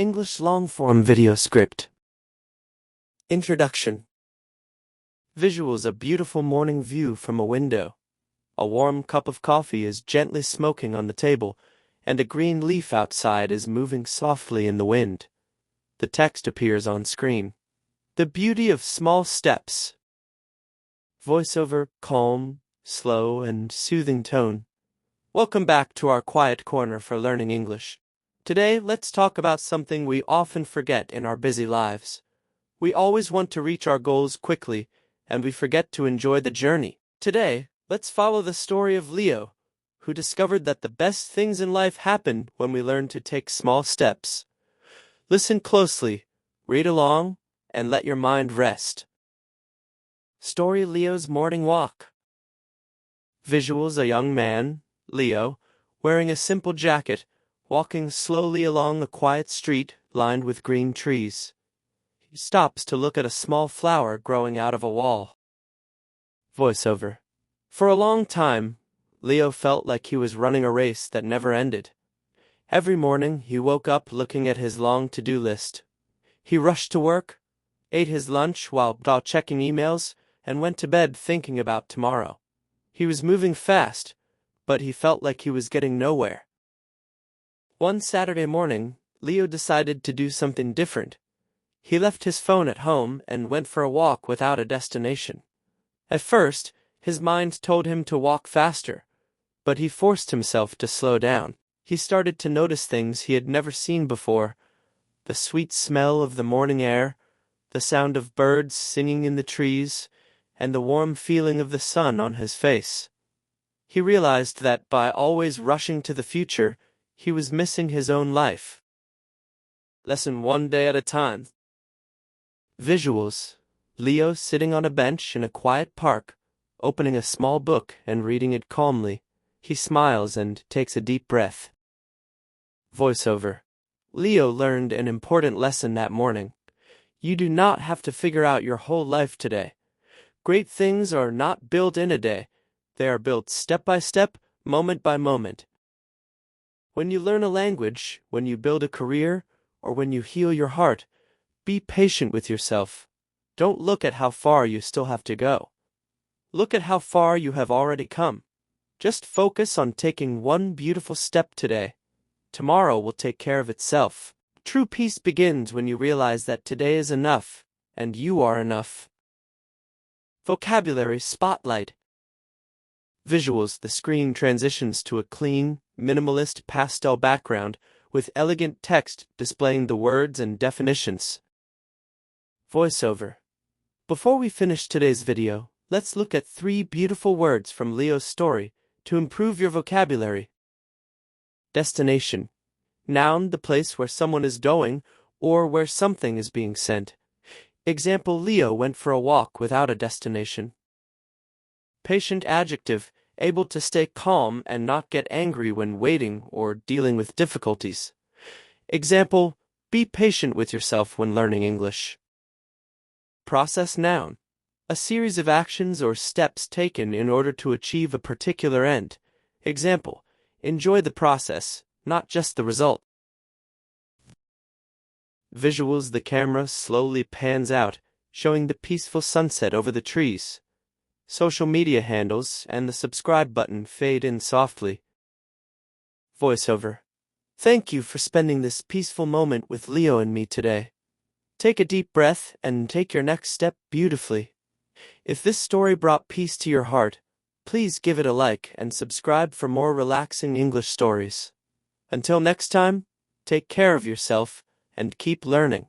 English long-form video script. Introduction. Visuals: a beautiful morning view from a window. A warm cup of coffee is gently smoking on the table, and a green leaf outside is moving softly in the wind. The text appears on screen. The beauty of small steps. Voiceover: calm, slow, and soothing tone. Welcome back to our quiet corner for learning English. Today, let's talk about something we often forget in our busy lives. We always want to reach our goals quickly, and we forget to enjoy the journey. Today, let's follow the story of Leo, who discovered that the best things in life happen when we learn to take small steps. Listen closely, read along, and let your mind rest. Story: Leo's morning walk. Visuals: a young man, Leo, wearing a simple jacket, walking slowly along a quiet street lined with green trees. He stops to look at a small flower growing out of a wall. Voiceover. For a long time, Leo felt like he was running a race that never ended. Every morning, he woke up looking at his long to-do list. He rushed to work, ate his lunch while checking emails, and went to bed thinking about tomorrow. He was moving fast, but he felt like he was getting nowhere. One Saturday morning, Leo decided to do something different. He left his phone at home and went for a walk without a destination. At first, his mind told him to walk faster, but he forced himself to slow down. He started to notice things he had never seen before: the sweet smell of the morning air, the sound of birds singing in the trees, and the warm feeling of the sun on his face. He realized that by always rushing to the future, he was missing his own life. Lesson: one day at a time. Visuals: Leo sitting on a bench in a quiet park, opening a small book and reading it calmly. He smiles and takes a deep breath. Voiceover. Leo learned an important lesson that morning. You do not have to figure out your whole life today. Great things are not built in a day. They are built step by step, moment by moment. When you learn a language, when you build a career, or when you heal your heart, be patient with yourself. Don't look at how far you still have to go. Look at how far you have already come. Just focus on taking one beautiful step today. Tomorrow will take care of itself. True peace begins when you realize that today is enough, and you are enough. Vocabulary spotlight. Visuals: the screen transitions to a clean, minimalist pastel background with elegant text displaying the words and definitions. Voiceover. Before we finish today's video, let's look at 3 beautiful words from Leo's story to improve your vocabulary. Destination. Noun: the place where someone is going or where something is being sent. Example: Leo went for a walk without a destination. Patient adjective: able to stay calm and not get angry when waiting or dealing with difficulties. Example: be patient with yourself when learning English. Process noun: a series of actions or steps taken in order to achieve a particular end. Example: enjoy the process, not just the result. Visuals: the camera slowly pans out, showing the peaceful sunset over the trees. Social media handles and the subscribe button fade in softly. Voiceover. Thank you for spending this peaceful moment with Leo and me today. Take a deep breath and take your next step beautifully. If this story brought peace to your heart, please give it a like and subscribe for more relaxing English stories. Until next time, take care of yourself and keep learning.